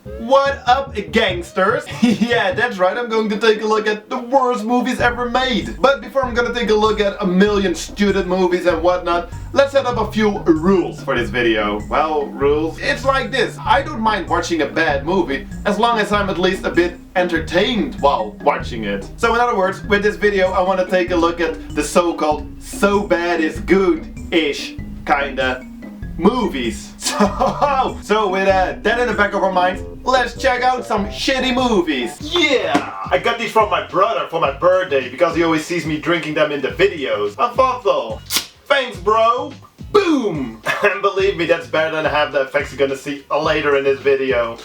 What up, gangsters? Yeah, that's right, I'm going to take a look at the worst movies ever made. But before I'm gonna take a look at a million student movies and whatnot, let's set up a few rules for this video. Well, rules? It's like this. I don't mind watching a bad movie, as long as I'm at least a bit entertained while watching it. So in other words, with this video I want to take a look at the so-called so bad is good-ish kinda movies. So with that in the back of our minds, let's check out some shitty movies. Yeah! I got these from my brother for my birthday because he always sees me drinking them in the videos. I thought though. Thanks, bro! Boom! And believe me, that's better than half the effects you're gonna see later in this video.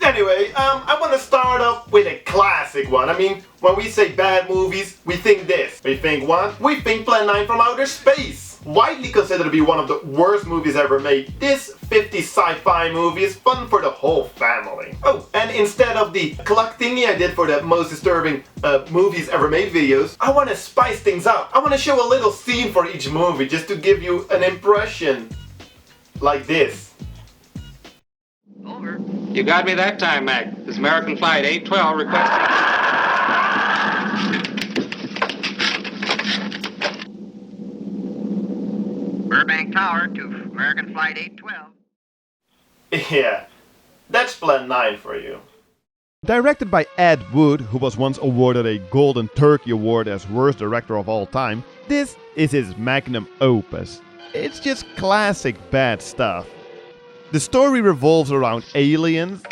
Anyway, I want to start off with a classic one. I mean, when we say bad movies, we think this. We think what? We think Plan 9 from Outer Space. Widely considered to be one of the worst movies ever made, this 50s sci-fi movie is fun for the whole family. Oh, and instead of the clock thingy I did for the most disturbing movies ever made videos, I want to spice things up. I want to show a little scene for each movie just to give you an impression. Like this. Over. You got me that time, Mac. This is American Flight 812 requesting... Burbank Tower to American Flight 812. Yeah, that's Plan 9 for you. Directed by Ed Wood, who was once awarded a Golden Turkey Award as worst director of all time, this is his magnum opus. It's just classic bad stuff. The story revolves around aliens,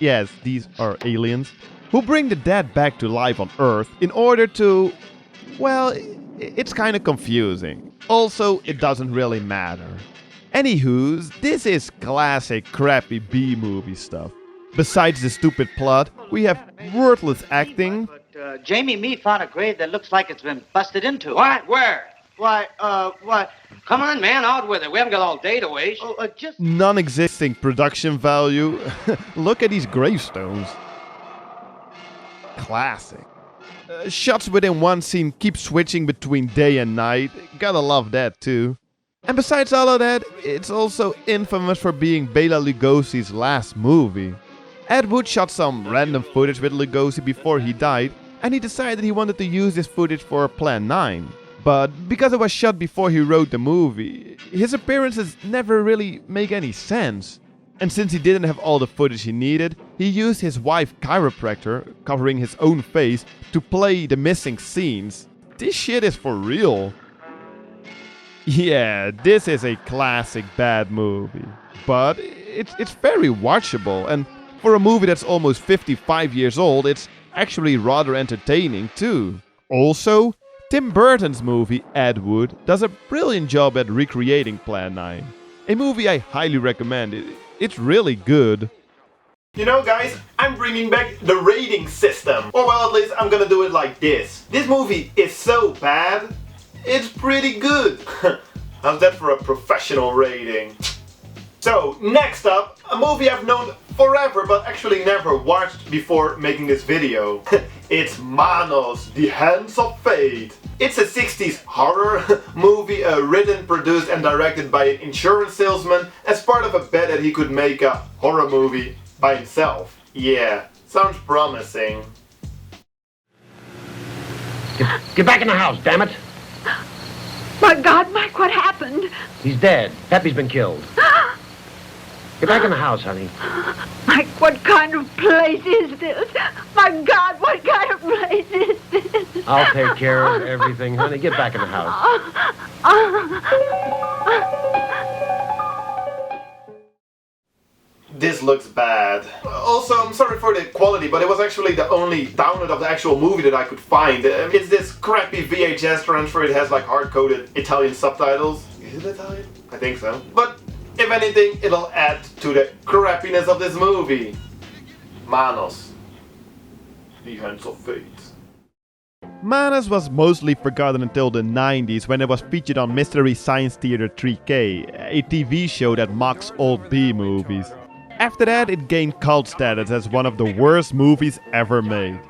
yes, these are aliens, who bring the dead back to life on Earth in order to, well, it's kinda confusing. Also, it doesn't really matter. Anywho's, this is classic crappy B-movie stuff. Besides the stupid plot, we have worthless acting. But Jamie Mee found a grave that looks like it's been busted into. What? Where? Why, what? Come on, man, out with it. We haven't got all day to waste. Oh, just... Non-existing production value. Look at these gravestones. Classic. Shots within one scene keep switching between day and night. Gotta love that too. And besides all of that, it's also infamous for being Bela Lugosi's last movie. Ed Wood shot some random footage with Lugosi before he died, and he decided he wanted to use this footage for Plan 9. But because it was shot before he wrote the movie, his appearances never really make any sense. And since he didn't have all the footage he needed, he used his wife chiropractor, covering his own face, to play the missing scenes. This shit is for real. Yeah, this is a classic bad movie. But it's very watchable, and for a movie that's almost 55 years old, it's actually rather entertaining too. Also, Tim Burton's movie, Ed Wood, does a brilliant job at recreating Plan 9. A movie I highly recommend. It's really good. You know, guys, I'm bringing back the rating system. Or well, at least I'm gonna do it like this. This movie is so bad, it's pretty good. How's that for a professional rating? So, next up, a movie I've known forever but actually never watched before making this video. It's Manos, The Hands of Fate. It's a 60s horror movie written, produced and directed by an insurance salesman as part of a bet that he could make a horror movie by himself. Yeah, sounds promising. Get back in the house, damn it! My God, Mike, what happened? He's dead. Peppy's been killed. Get back in the house, honey. Mike, what kind of place is this? My God, what kind of place is this? I'll take care of everything, honey. Get back in the house. This looks bad. Also, I'm sorry for the quality, but it was actually the only download of the actual movie that I could find. It's this crappy VHS transfer. It has like hard-coded Italian subtitles. Is it Italian? I think so. But if anything, it'll add to the crappiness of this movie. Manos, The Hands of Fate. Manos was mostly forgotten until the 90s when it was featured on Mystery Science Theater 3K, a TV show that mocks old B-movies. After that, it gained cult status as one of the worst movies ever made.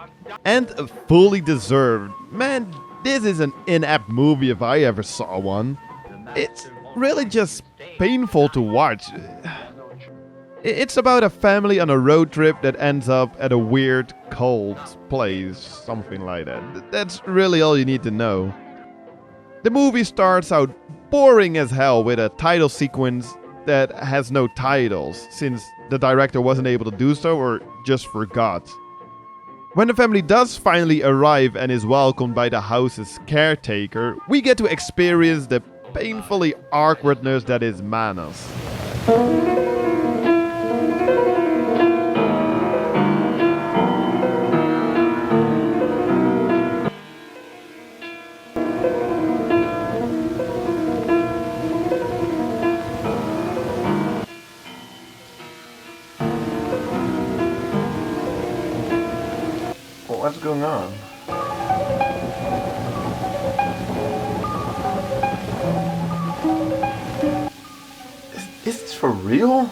And fully deserved. Man, this is an inept movie if I ever saw one. It's really just painful to watch. It's about a family on a road trip that ends up at a weird, cold place, something like that. That's really all you need to know. The movie starts out boring as hell with a title sequence that has no titles, since the director wasn't able to do so or just forgot. When the family does finally arrive and is welcomed by the house's caretaker, we get to experience the painfully awkwardness that is Manos. What's going on? Is this for real?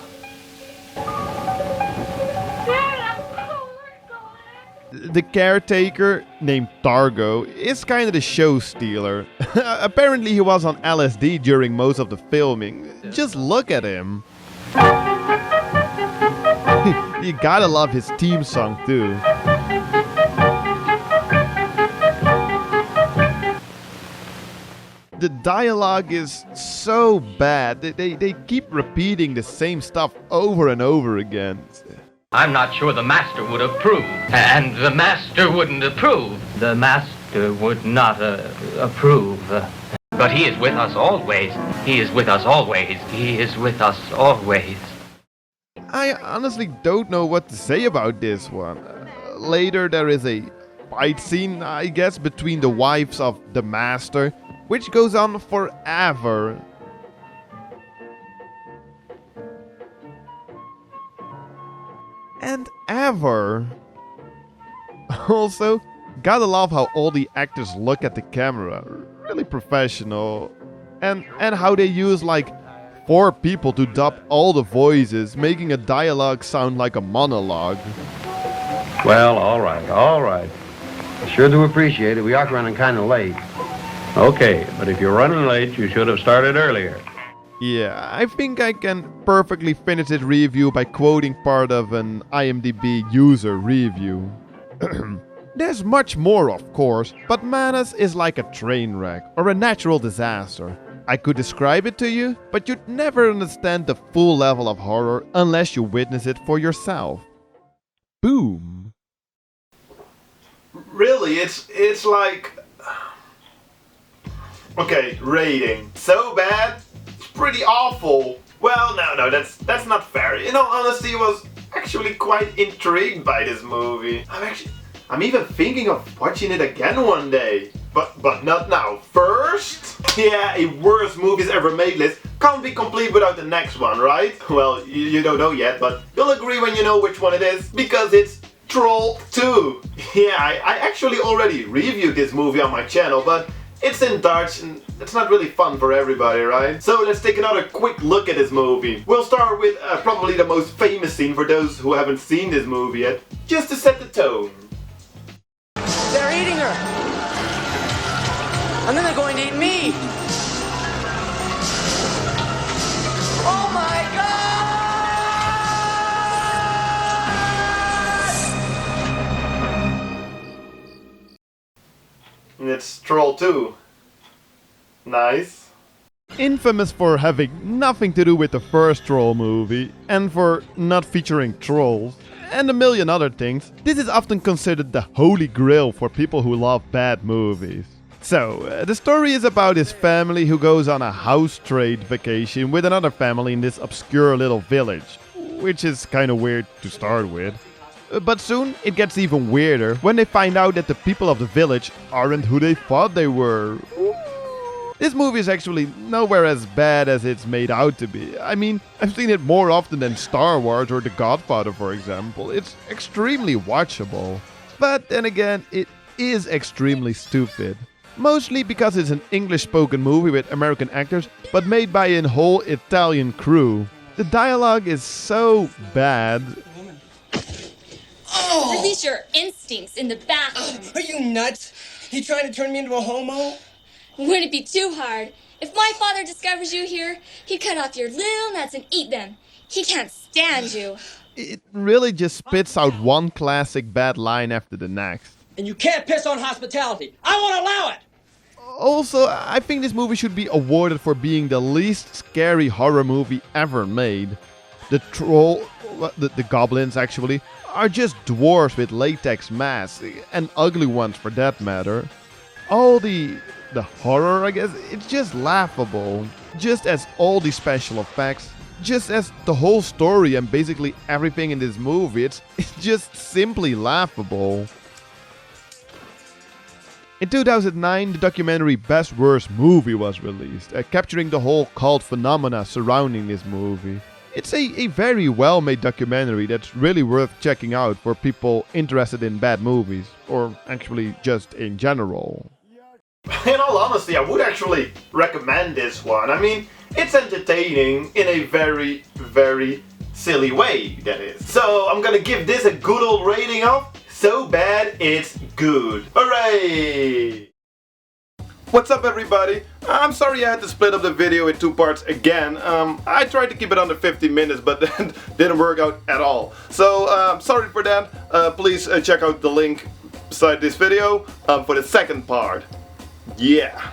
The caretaker, named Targo, is kind of the show stealer. Apparently he was on LSD during most of the filming. Just look at him. You gotta love his theme song too. The dialogue is so bad. They keep repeating the same stuff over and over again. I'm not sure the master would approve. And the master wouldn't approve. The master would not approve. But he is with us always. He is with us always. He is with us always. I honestly don't know what to say about this one. Later there is a fight scene, I guess, between the wives of the master, which goes on forever. And ever. Also, gotta love how all the actors look at the camera. Really professional. And how they use like 4 people to dub all the voices, making a dialogue sound like a monologue. Well, all right. I sure do appreciate it. We are running kind of late. Okay, but if you're running late, you should have started earlier. Yeah, I think I can perfectly finish this review by quoting part of an IMDb user review. There's much more, of course, but Manos is like a train wreck or a natural disaster. I could describe it to you, but you'd never understand the full level of horror unless you witness it for yourself. Boom. Really, it's like... Okay, rating. So bad? It's pretty awful. Well, no, that's not fair. In all honesty, I was actually quite intrigued by this movie. I'm even thinking of watching it again one day. But not now. First, yeah, a worst movies ever made list can't be complete without the next one, right? Well, you don't know yet, but you'll agree when you know which one it is, because it's Troll 2. Yeah, I actually already reviewed this movie on my channel, but it's in Dutch and it's not really fun for everybody, right? So let's take another quick look at this movie. We'll start with probably the most famous scene for those who haven't seen this movie yet, just to set the tone. They're eating her! And then they're going to eat me! Oh my God! And it's Troll 2. Nice. Infamous for having nothing to do with the first Troll movie, and for not featuring trolls, and a million other things, this is often considered the holy grail for people who love bad movies. So, the story is about this family who goes on a house trade vacation with another family in this obscure little village, which is kinda weird to start with. But soon, it gets even weirder when they find out that the people of the village aren't who they thought they were. This movie is actually nowhere as bad as it's made out to be. I mean, I've seen it more often than Star Wars or The Godfather, for example. It's extremely watchable. But then again, it is extremely stupid. Mostly because it's an English-spoken movie with American actors, but made by a whole Italian crew. The dialogue is so bad. Release your instincts in the bathroom. Are you nuts? You trying to turn me into a homo? Wouldn't it be too hard If my father discovers you here, he'd cut off your little nuts and eat them. He can't stand you. It really just spits out one classic bad line after the next. And you can't piss on hospitality. I won't allow it! Also, I think this movie should be awarded for being the least scary horror movie ever made. The the goblins actually, are just dwarfs with latex masks, and ugly ones for that matter. All the horror, I guess, it's just laughable. Just as all the special effects, just as the whole story and basically everything in this movie, it's just simply laughable. In 2009, the documentary Best Worst Movie was released, capturing the whole cult phenomena surrounding this movie. It's a very well-made documentary that's really worth checking out for people interested in bad movies, or actually just in general. In all honesty, I would actually recommend this one. I mean, it's entertaining in a very, very silly way, that is. So I'm gonna give this a good old rating of so bad it's good. Hooray! What's up, everybody? I'm sorry I had to split up the video in 2 parts again. I tried to keep it under 50 minutes, but that didn't work out at all. So sorry for that. Please check out the link beside this video for the second part. Yeah.